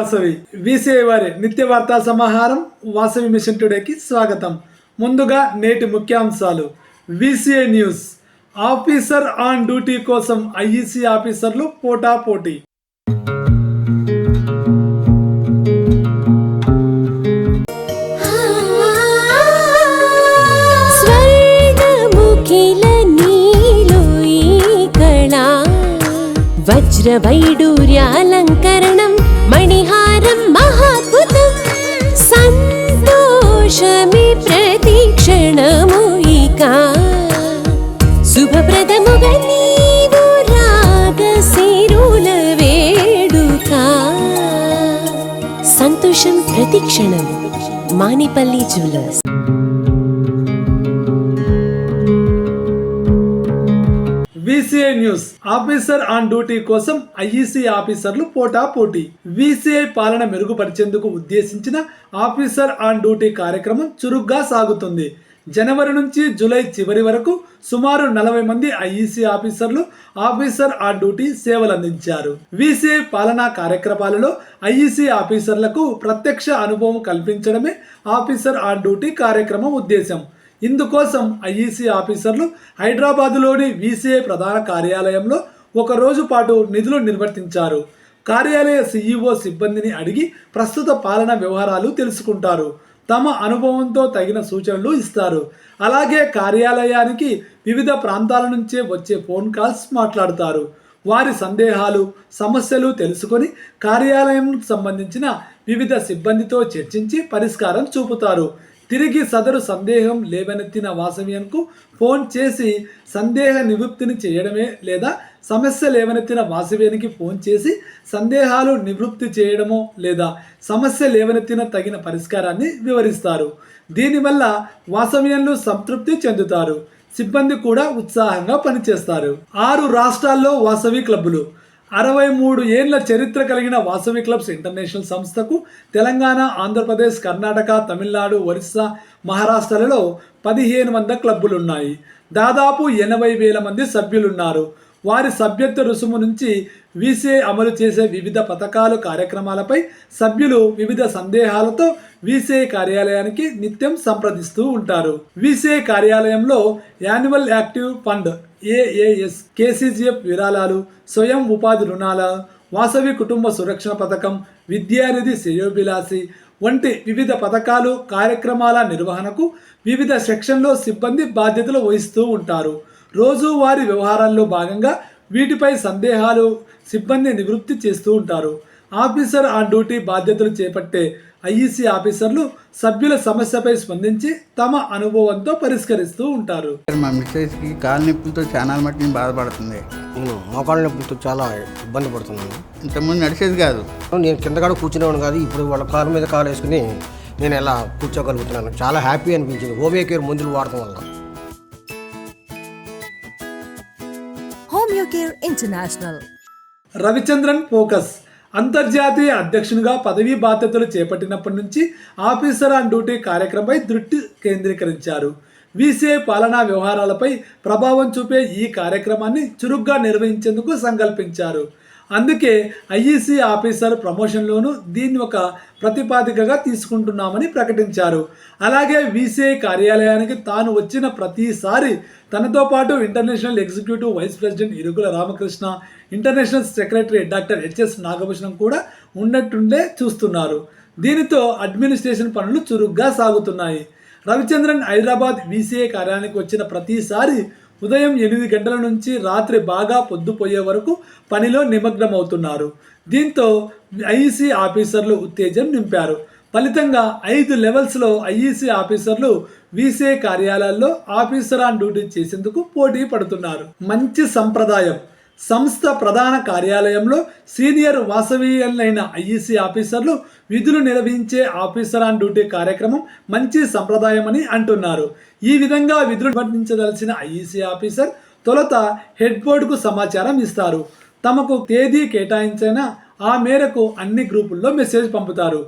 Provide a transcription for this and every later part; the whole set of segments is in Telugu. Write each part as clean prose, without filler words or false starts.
వాసవి వీసీఐ వారి నిత్య వార్తా సమాహారం వాసవి మిషన్ టుడేకి స్వాగతం. ముందుగా నేటి ముఖ్యాంశాలు. VCI news. Officer on duty కోసం ఐఈసీ ఆఫీసర్లు పోటాపోటీ. వజ్రవైడూర్యాలంకరణం మణిహారం మహాద్భుతం సంతోషమే ప్రతిక్షణము ఇక శుభప్రదముగా నీవు రాగశిరుల వేడుక సంతోషం ప్రతిక్షణం. Manipalli jewellers. VCI news. Officer on duty కోసం ఐఈసీ ఆఫీసర్లు పోటాపోటీ. వీసీఐ పాలన మెరుగుపరిచేందుకు ఉద్దేశించిన ఆఫీసర్ ఆన్ డ్యూటీ కార్యక్రమం చురుగ్గా సాగుతుంది. జనవరి నుంచి జూలై చివరి వరకు సుమారు 40 మంది ఐఈసీ ఆఫీసర్లు ఆఫీసర్ ఆన్ డ్యూటీ సేవలందించారు. వీసీఐ పాలనా కార్యక్రమాలలో ఐఈసీ ఆఫీసర్లకు ప్రత్యక్ష అనుభవం కల్పించడమే ఆఫీసర్ ఆన్ డ్యూటీ కార్యక్రమం ఉద్దేశం. ఇందుకోసం ఐఈసీ ఆఫీసర్లు హైదరాబాదులోని వీసీఐ ప్రధాన కార్యాలయంలో ఒక రోజు పాటు నిధులు నిర్వర్తించారు. కార్యాలయ సీఈఓ సిబ్బందిని అడిగి ప్రస్తుత పాలన వ్యవహారాలు తెలుసుకుంటారు. తమ అనుభవంతో తగిన సూచనలు ఇస్తారు. అలాగే కార్యాలయానికి వివిధ ప్రాంతాల నుంచే వచ్చే ఫోన్ కాల్స్ మాట్లాడతారు. వారి సందేహాలు, సమస్యలు తెలుసుకొని కార్యాలయంకు సంబంధించిన వివిధ సిబ్బందితో చర్చించి పరిష్కారం చూపుతారు. తిరిగి సదరు సందేహం లేవనెత్తిన వాసవ్యంకు ఫోన్ చేసి సందేహ నివృత్తిని చేయడమే లేదా సమస్య లేవనెత్తిన వాసవ్యానికి ఫోన్ చేసి సందేహాలు నివృత్తి చేయడమో లేదా సమస్య లేవనెత్తిన తగిన పరిష్కారాన్ని వివరిస్తారు. దీనివల్ల వాసవ్యంలు సంతృప్తి చెందుతారు. సిబ్బంది కూడా ఉత్సాహంగా పనిచేస్తారు. 6 రాష్ట్రాల్లో వాసవి క్లబ్బులు. 63 ఏళ్ల చరిత్ర కలిగిన వాసవి క్లబ్స్ ఇంటర్నేషనల్ సంస్థకు తెలంగాణ, ఆంధ్రప్రదేశ్, కర్ణాటక, తమిళనాడు, ఒరిస్సా, మహారాష్ట్రలలో 1500 క్లబ్బులున్నాయి. దాదాపు 80,000 మంది సభ్యులున్నారు. వారి సభ్యత్వ రుసుము నుంచి వీసీఐ అమలు చేసే వివిధ పథకాలు, కార్యక్రమాలపై సభ్యులు వివిధ సందేహాలతో వీసీఐ కార్యాలయానికి నిత్యం సంప్రదిస్తూ ఉంటారు. వీసీఐ కార్యాలయంలో annual active fund, AAS, KCGF విరాళాలు, స్వయం ఉపాధి రుణాల, వాసవి కుటుంబ సురక్షణ పథకం, విద్యానిధి, శ్రేయోభిలాషి వంటి వివిధ పథకాలు, కార్యక్రమాల నిర్వహణకు వివిధ సెక్షన్లో సిబ్బంది బాధ్యతలు వహిస్తూ ఉంటారు. రోజువారీ వ్యవహారాల్లో భాగంగా వీటిపై సందేహాలు సిబ్బంది నివృత్తి చేస్తూ ఉంటారు. ఆఫీసర్ ఆన్ డ్యూటీ బాధ్యతలు చేపట్టే ఐఈసీ ఆఫీసర్లు సభ్యుల సమస్యపై స్పందించి తమ అనుభవంతో పరిష్కరిస్తూ ఉంటారు. మా మిస్సెస్కి కాళ్ళ నొప్పులతో చాలా మట్టి బాధపడుతుంది. నేను మోకాళ్ళ నొప్పులతో చాలా ఇబ్బంది పడుతున్నాను. ఇంతకుముందు నడిచేది కాదు. నేను కింద కాడ కూర్చునేవాడు కాదు. ఇప్పుడు వాళ్ళ కాలు మీద కాలు వేసుకుని నేను ఎలా కూర్చోగలుగుతున్నాను. చాలా హ్యాపీ అనిపించింది హోమియో కేర్ మందులు వాడటం వల్ల. Homeo care international. Ravichandran focus. అంతర్జాతీయ అధ్యక్షునిగా పదవీ బాధ్యతలు చేపట్టినప్పటి నుంచి ఆఫీసర్ ఆన్ డ్యూటీ కార్యక్రమంపై దృష్టి కేంద్రీకరించారు. వీసీఐ పాలనా వ్యవహారాలపై ప్రభావం చూపే ఈ కార్యక్రమాన్ని చురుగ్గా నిర్వహించేందుకు సంకల్పించారు. అందుకే ఐఈసీ ఆఫీసర్ ప్రమోషన్లోనూ దీన్ని ఒక ప్రతిపాదికగా తీసుకుంటున్నామని ప్రకటించారు. అలాగే వీసీఐ కార్యాలయానికి తాను వచ్చిన ప్రతిసారి తనతో పాటు international executive vice president Irugula Ramakrishna, international secretary doctor HS Nagabhushanam కూడా ఉన్నట్టుండే చూస్తున్నారు. దీనితో అడ్మినిస్ట్రేషన్ పనులు చురుగ్గా సాగుతున్నాయి. రవిచంద్రన్ హైదరాబాద్ వీసీఐ కార్యాలయానికి వచ్చిన ప్రతిసారి ఉదయం 8 గంటల నుంచి రాత్రి బాగా పొద్దుపోయే వరకు పనిలో నిమగ్నమవుతున్నారు. దీంతో ఐఈసీ ఆఫీసర్లు ఉత్తేజం నింపారు. ఫలితంగా 5 లెవెల్స్లో ఐఈసీ ఆఫీసర్లు వీసీఐ కార్యాలయాల్లో ఆఫీసర్ ఆన్ డ్యూటీ చేసేందుకు పోటీ పడుతున్నారు. మంచి సంప్రదాయం. సంస్థ ప్రధాన కార్యాలయంలో సీనియర్ వాసవీయులైన ఐఈసీ ఆఫీసర్లు విధులు నిర్వహించే ఆఫీసర్ ఆన్ డ్యూటీ కార్యక్రమం మంచి సంప్రదాయమని అంటున్నారు. ఈ విధంగా విధులు నిర్వర్తించదలసిన ఐఈసీ ఆఫీసర్ తొలుత హెడ్ బోర్డుకు సమాచారం ఇస్తారు. తమకు తేదీ కేటాయించిన ఆ మేరకు అన్ని గ్రూపుల్లో మెసేజ్ పంపుతారు.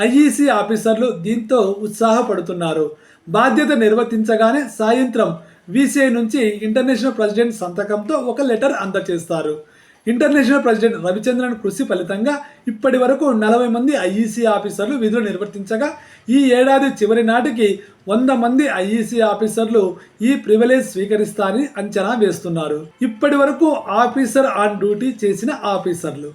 ఐఈసీ ఆఫీసర్లు దీంతో ఉత్సాహపడుతున్నారు. బాధ్యత నిర్వర్తించగానే సాయంత్రం వీసీఐ నుంచి ఇంటర్నేషనల్ ప్రెసిడెంట్ సంతకంతో ఒక లెటర్ అందజేస్తారు. ఇంటర్నేషనల్ ప్రెసిడెంట్ రవిచంద్రన్ కృషి ఫలితంగా ఇప్పటి వరకు 40 మంది ఐఈసీ ఆఫీసర్లు విధులు నిర్వర్తించగా ఈ ఏడాది చివరి నాటికి 100 మంది ఐఈసీ ఆఫీసర్లు ఈ ప్రివిలేజ్ స్వీకరిస్తారని అంచనా వేస్తున్నారు. ఇప్పటి వరకు ఆఫీసర్ ఆన్ డ్యూటీ చేసిన ఆఫీసర్లు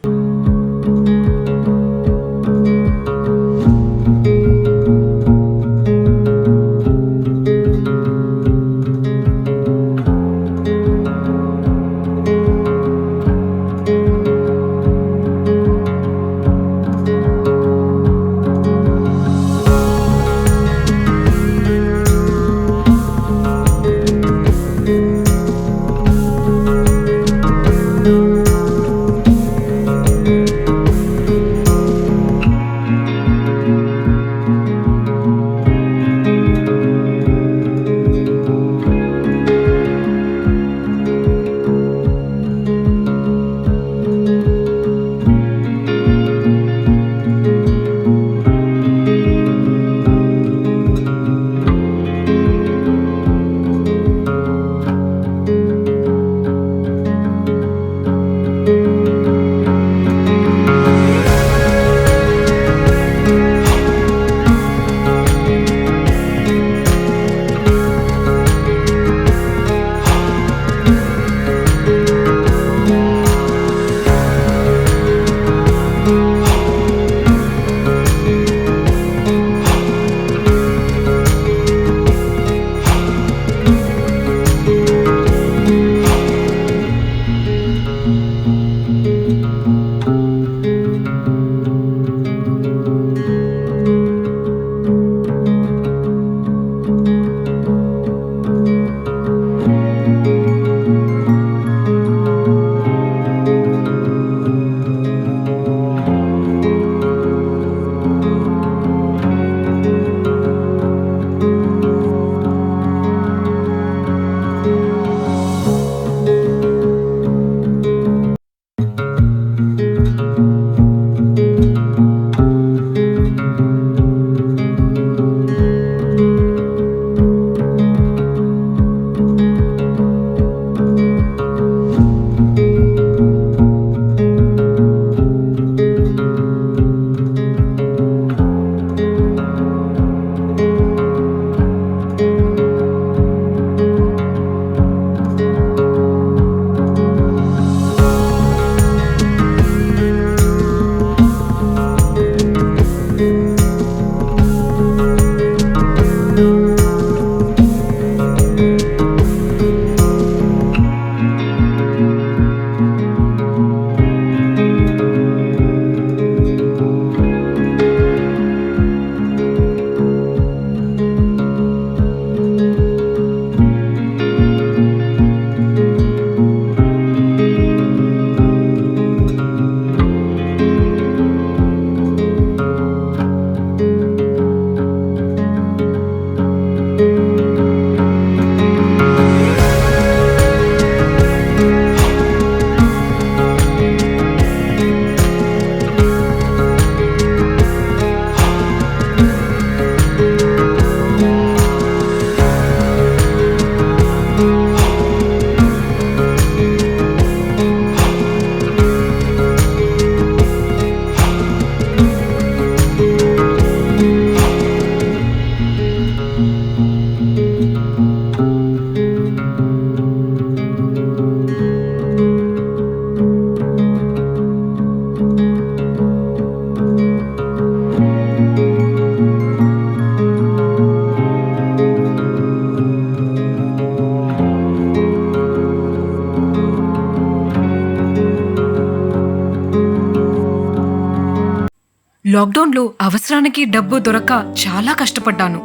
లాక్డౌన్లో అవసరానికి డబ్బు దొరక్క చాలా కష్టపడ్డాను.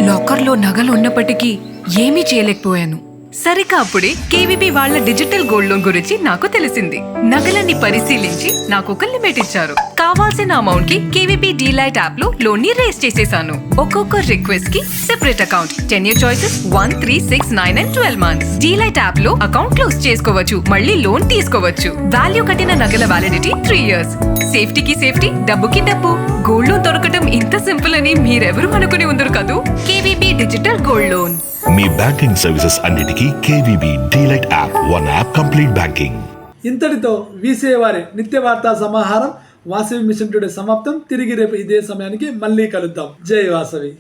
లాకర్లో నగలు ఉన్నప్పటికీ ఏమీ చేయలేకపోయాను. సరిగ్గా అప్పుడే కేవీబీ వాళ్ళ డిజిటల్ గోల్డ్ లోన్ గురించి నాకు తెలిసింది. నగలన్నీ పరిశీలించి నాకు ఒక లిమిట్ ఇచ్చారు. కావాల్సిన అమౌంట్ కి కేవీబీ డీలైట్ యాప్ లో లోన్ ని రేస్ చేసేసాను. ఒక్కొక్క రిక్వెస్ట్ కి separate account, 10 year choices 1, 3, 6, 9 and 12 months. Delight app లో అకౌంట్ క్లోజ్ చేసుకోవచ్చు, మళ్ళీ లోన్ తీసుకోవచ్చు. వాల్యూ కట్టిన నగల వ్యాలిడిటీ 3 years. సేఫ్టీకి సేఫ్టీ, డబ్బుకి డబ్బు. గోల్డ్ లోన్ దొరకటం ఇంత సింపుల్ అని మీరెవరు అనుకుని ఉందరు కదూ. KVB digital gold loan. మీ బ్యాంకింగ్ సర్వీసెస్ అన్నిటికీ KVB DLite app. One app complete banking. ఇంతటితో వీసీఐ వారి నిత్య వార్తా సమాహారం వాసవి మిషన్ టుడే సమాప్తం. తిరిగి రేపు ఇదే సమయానికి మళ్ళీ కలుద్దాం. జై వాసవి.